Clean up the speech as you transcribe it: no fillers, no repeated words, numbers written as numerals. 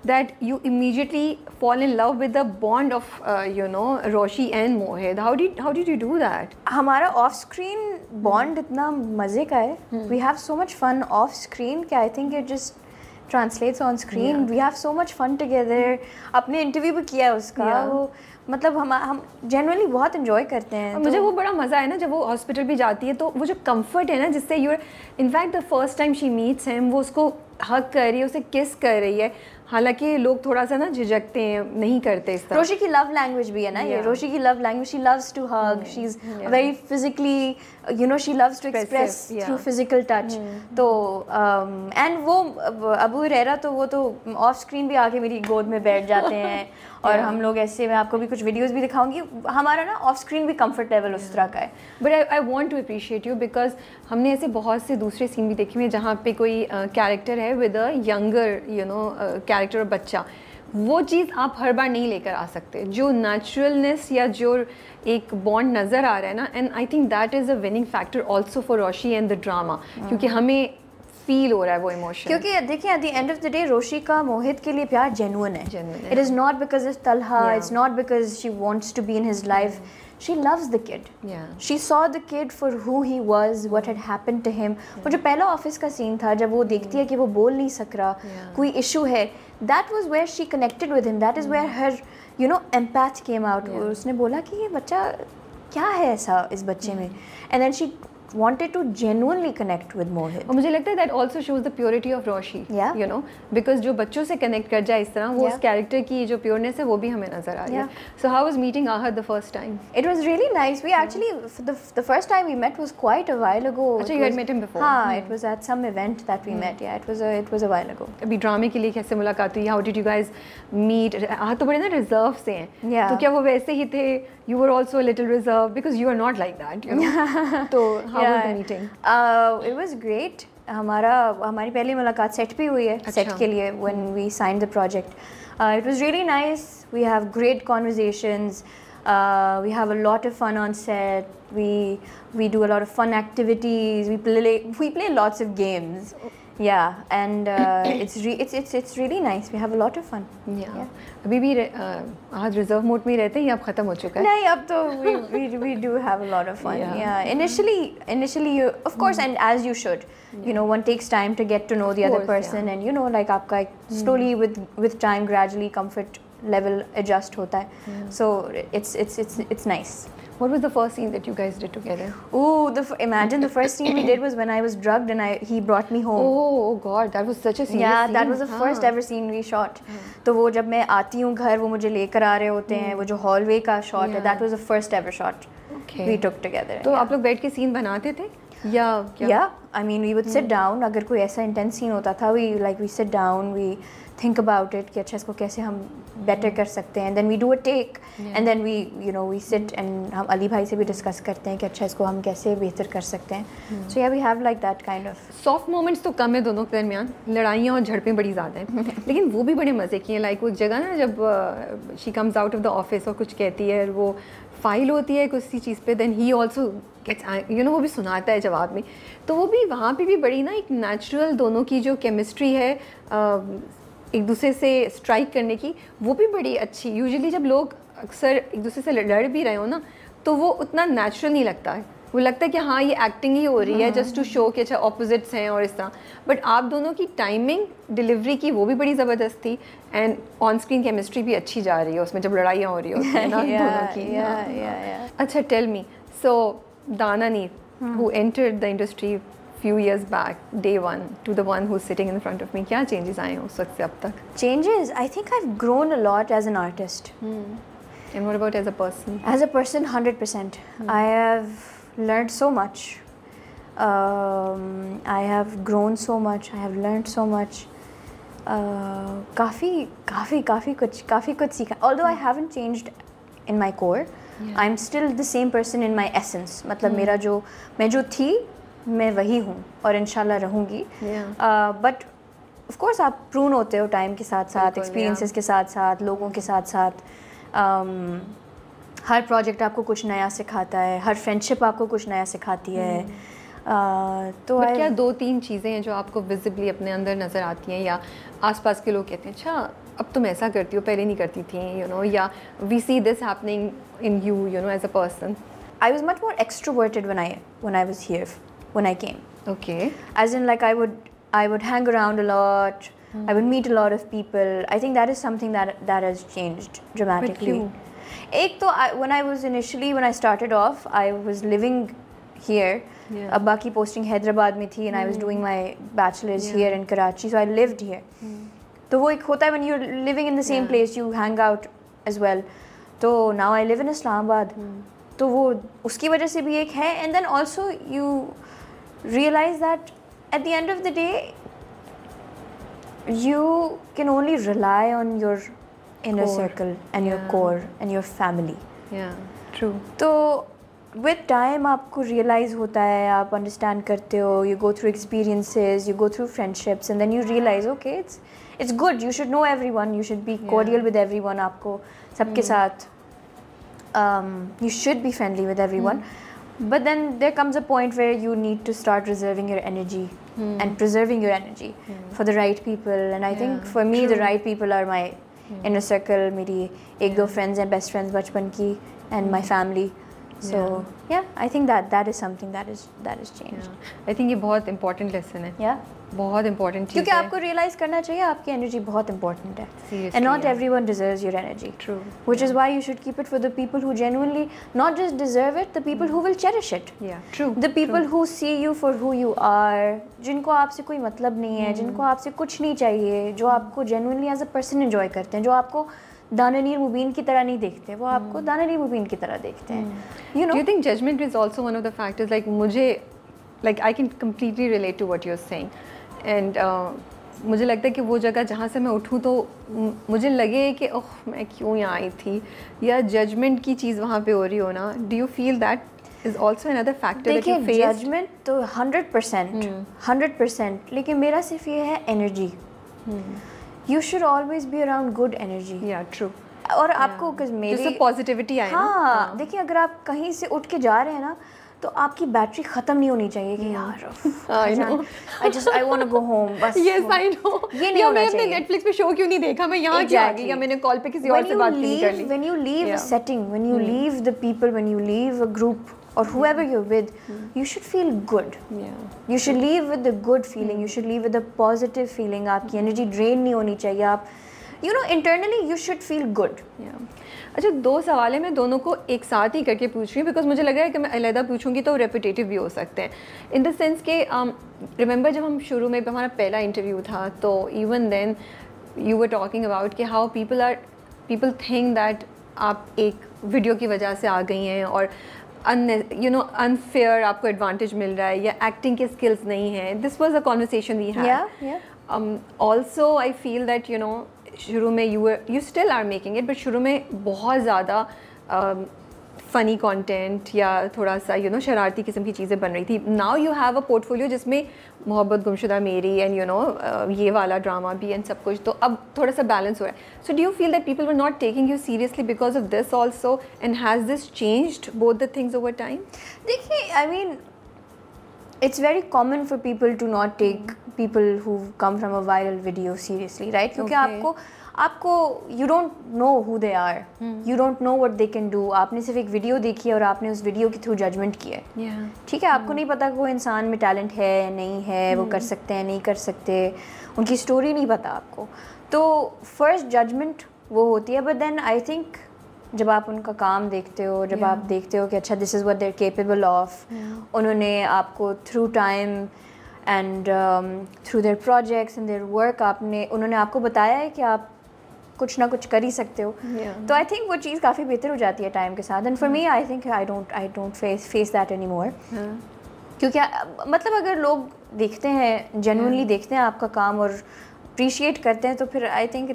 that you immediately fall in love with the bond of Roshi and Mohit. How did you do that? हमारा of screen bond इतना मज़े का है. We have so much fun off screen कि I think it just translates on screen. Yeah. We have so much fun together. अपने interview भी किया है उसका. Yeah. वो मतलब हम जनरली बहुत इन्जॉय करते हैं. मुझे वो बड़ा मज़ा है ना जब वो हॉस्पिटल भी जाती है, तो वो जो कंफर्ट है ना जिससे in fact the first time she meets him, वो उसको हग कर रही है, उसे किस कर रही है. हालांकि लोग थोड़ा सा ना झिझकते हैं, नहीं करते इस तरह. रोशी की लव लैंग्वेज भी है ना ये. रोशी की love language, she loves to hug, she is very physically, she loves to express through physical touch. तो एंड वो अबू हुरैरा तो वो तो ऑफ स्क्रीन भी आके मेरी गोद में बैठ जाते हैं. और हम लोग ऐसे, मैं आपको भी कुछ वीडियोस भी दिखाऊंगी. हमारा ना ऑफ स्क्रीन भी कंफर्ट लेवल उस तरह का है. But I want to appreciate you because हमने ऐसे बहुत से दूसरे सीन भी देखे हुए जहाँ पे कोई कैरेक्टर है विद अ यंगर कैरेक्टर, बच्चा. वो चीज़ आप हर बार नहीं लेकर आ सकते. जो नेचुरलनेस या जो एक बॉन्ड नज़र आ रहा है ना, and I think that is a winning factor also for Roshi and the drama. क्योंकि हमें फील हो रहा है वो इमोशन. क्योंकि देखिए at the end of the day Roshi का मोहित के लिए प्यार जेन्युइन है. It is not because of Talha, it's not because she wants to be in his life. She loves the kid. Yeah. She saw the kid for who he was, what had happened to him. वो जो पहला office का scene था जब वो देखती है कि वो बोल नहीं सक रहा, कोई इशू है, that was where she connected with him. That is where her empath came out. उसने बोला कि ये बच्चा क्या है ऐसा इस बच्चे में, and then she wanted to genuinely connect with Mohit. और मुझे लगता है that also shows the purity of Roshi. Yeah. Because जो बच्चों से connect कर जाए इस तरह, वो उस character की जो pureness है वो भी हमें नज़र आ रही है. So how was meeting Ahad the first time? It was really nice. We actually the first time we met was quite a while ago. अच्छा, you had met him before? हाँ, it was at some event that we met. Yeah, it was a while ago. अभी ड्रामे के लिए कैसे मुलाकात हुई? How did you guys meet? Ahad तो बड़े ना reserve से हैं. तो क्या वो वैसे ही थे? You were also a little reserved because you are not like that. तो how was the meeting? It was great. हमारी पहली मुलाकात सेट पे हुई है. सेट के लिए when we signed the project. It was really nice. We have great conversations. We have a lot of fun on set. We do a lot of fun activities. We play lots of games. Yeah, and it's really nice. We have a lot of fun. Yeah. अभी भी आज reserve mode में रहते हैं या अब ख़त्म हो चुका है? नहीं, अब तो we do have a lot of fun. Yeah. Initially you, of course, and as you should. One takes time to get to know the other person, and like आपका slowly with time gradually comfort level adjust होता है. So it's nice. What was the first scene that you guys did together? Imagine the first scene we did was when I was drugged and he brought me home. Oh God, that was such a serious scene. That was the first ever scene we shot. तो वो जब मैं आती हूँ घर, वो मुझे लेकर आ रहे होते हैं, वो जो hallway का shot है, that was the first ever shot we took together. तो आप लोग बैठ के scene बनाते थे? Yeah, I mean we would sit down. अगर कोई ऐसा intense scene होता था, we sit down, we think about it कि अच्छा इसको कैसे हम better कर सकते हैं, and then we do a take, and then we sit and हम अली भाई से भी discuss करते हैं कि अच्छा इसको हम कैसे बेहतर कर सकते हैं. So yeah, we have like that kind of soft moments तो कम है दोनों के दरमियान, लड़ाइयाँ और झड़पें बड़ी ज़्यादा हैं, लेकिन वो भी बड़े मज़े की हैं. लाइक वो जगह ना जब she comes out of the office और कुछ कहती है, वो फाइल होती है किसी चीज़ पे, देन ही ऑल्सो गेट्स वो भी सुनाता है जवाब में. तो वो भी वहाँ पे भी बड़ी ना एक नेचुरल दोनों की जो केमिस्ट्री है एक दूसरे से स्ट्राइक करने की, वो भी बड़ी अच्छी. यूजुअली जब लोग अक्सर एक दूसरे से लड़ भी रहे हो ना, तो वो उतना नेचुरल नहीं लगता है. वो लगता है कि हाँ ये एक्टिंग ही हो रही है जस्ट टू शो कि अच्छा ऑपोजिट्स हैं और इस तरह. बट आप दोनों की टाइमिंग डिलीवरी की वो भी बड़ी ज़बरदस्त थी, एंड ऑन स्क्रीन केमिस्ट्री भी अच्छी जा रही है उसमें जब लड़ाइयाँ हो रही होती हैं ना दोनों की. अच्छा, टेल मी, सो दाना नीर who entered the industry few years back, day one, to the one who's sitting in front of me, क्या changes आए हैं उस वक्त से अब तक? Changes? I think I've grown a lot as an artist. And what about as a person? As a person, 100%. I have learned so much. I have grown so much. I have learned so much. काफ़ी कुछ सीखा. Although I haven't changed in my core, I'm still the same person in my essence. मतलब मैं जो थी मैं वही हूँ और इंशाल्लाह रहूँगी. बट ऑफ कोर्स आप प्रून होते हो टाइम के साथ साथ, एक्सपीरियंसेस के साथ साथ, लोगों के साथ साथ. हर प्रोजेक्ट आपको कुछ नया सिखाता है, हर फ्रेंडशिप आपको कुछ नया सिखाती है. तो क्या 2-3 चीज़ें हैं जो आपको विजिबली अपने अंदर नज़र आती हैं या आसपास के लोग कहते हैं अच्छा अब तुम ऐसा करती हो पहले नहीं करती थी, यू नो, या we see this happening in you, you know, as a person? I was much more extroverted when I was here, when I came. Okay. As in, like, I would hang around a lot. I would meet a lot of people. I think that is something that has changed dramatically. एक तो when I started off, I was living here. अब बाकी posting Hyderabad में थी, and I was doing my bachelor's here in Karachi, so I lived here. तो वो एक होता है when you're living in the same place, you hang out as well. तो now I live in Islamabad. तो वो उसकी वजह से भी एक है, and then also you realize that at the end of the day you can only rely on your inner circle and your core and your family. Yeah, true. तो with time आपको realize होता है, आप understand करते हो, you go through experiences, you go through friendships, and then you realize okay, it's good, you should know everyone, you should be cordial with everyone, आपको सबके साथ you should be friendly with everyone. But then there comes a point where you need to start reserving your energy and preserving your energy for the right people. And I think for me, the right people are my inner circle, मेरी 1-2 friends and best friends बचपन की, and my family. So yeah, I think that is something that is changed. I think ये बहुत important lesson है. Yeah. बहुत important चीज़ है. क्योंकि आपको realize करना चाहिए आपकी energy बहुत important है. Seriously, and not everyone deserves your energy. True. Which is why you should keep it for the people who genuinely not just deserve it, the people who will cherish it. Yeah, true. The people who see you for who you are, जिनको आपसे कोई मतलब नहीं है, जिनको आपसे कुछ नहीं चाहिए, जो आपको genuinely as a person enjoy करते हैं, जो आपको दाननीर मुबीन की तरह नहीं देखते, वो आपको दाननीर मुबीन की तरह देखते हैं. You know? Do you think judgment is also one of the factors? Like मुझे, like I can completely relate to what you're saying, and मुझे लगता है कि वो जगह जहाँ से मैं उठूँ तो मुझे लगे कि ओह मैं क्यों यहाँ आई थी, या जजमेंट की चीज़ वहाँ पे हो रही हो ना. Do you feel that is also another factor that you faced? देखिए जजमेंट तो 100%, लेकिन मेरा सिर्फ ये है energy. You should always be around good energy. Yeah, true. और आपको मेरी जिससे पॉजिटिविटी आए. हाँ, देखिए अगर आप कहीं से उठ के जा रहे हैं ना, तो आपकी बैटरी ख़त्म नहीं होनी चाहिए कि यार I want to go home. बस Yes, I know. ये नहीं होना चाहिए. Netflix पे शो क्यों नहीं देखा, मैं यहाँ क्यों आ गई, या मैंने कॉल पे किसी और से बात नहीं कर ली. When you leave a setting, when you leave the people, when you leave a group or whoever you're with, you should feel good. You should leave with the good feeling. You should leave with a positive feeling. आपकी energy drain नहीं होनी चाहिए. आप you know internally you should feel good. अच्छा, 2 सवाल है, मैं दोनों को एक साथ ही करके पूछ रही हूँ बिकॉज मुझे लग रहा है कि मैं अलग पूछूंगी तो रेपिटेटिव भी हो सकते हैं. इन द सेंस के रिमेंबर जब हम शुरू में हमारा पहला इंटरव्यू था तो even then you were talking about कि हाउ पीपल थिंक दैट आप एक वीडियो की वजह से आ गई हैं और अनफेयर आपको एडवांटेज मिल रहा है या एक्टिंग के स्किल्स नहीं हैं. This was a conversation we had. Also I feel that शुरू में you still are making it, but शुरू में बहुत ज़्यादा फ़नी कंटेंट या थोड़ा सा शरारती किस्म की चीज़ें बन रही थी. Now you have a portfolio जिसमें मोहब्बत गुमशुदा मेरी एंड ये वाला ड्रामा भी एंड सब कुछ, तो अब थोड़ा सा बैलेंस हो रहा है. So do you feel that people were not taking you seriously because of this also, and has this changed both the things over time? देखिए, I mean it's very common for people to not take people who come from a viral video seriously, right? क्योंकि आपको you don't know who they are, you don't know what they can do. आपने सिर्फ एक video देखी है और आपने उस वीडियो के थ्रू जजमेंट किया है. ठीक है, आपको नहीं पता कि वो इंसान में टैलेंट है नहीं है, वो कर सकते हैं नहीं कर सकते, उनकी स्टोरी नहीं पता आपको. तो फर्स्ट जजमेंट वो होती है. बट देन आई थिंक जब आप उनका काम देखते हो, जब आप देखते हो कि अच्छा this is what they are capable of, उन्होंने आपको through time and through their projects and their work उन्होंने आपको बताया है कि आप कुछ ना कुछ कर ही सकते हो. तो आई थिंक वो चीज़ काफ़ी बेहतर हो जाती है टाइम के साथ. And for me I think I don't face that any more. क्योंकि मतलब अगर लोग देखते हैं, जेन्युइनली देखते हैं आपका काम और अप्रिशिएट करते हैं, तो फिर आई थिंक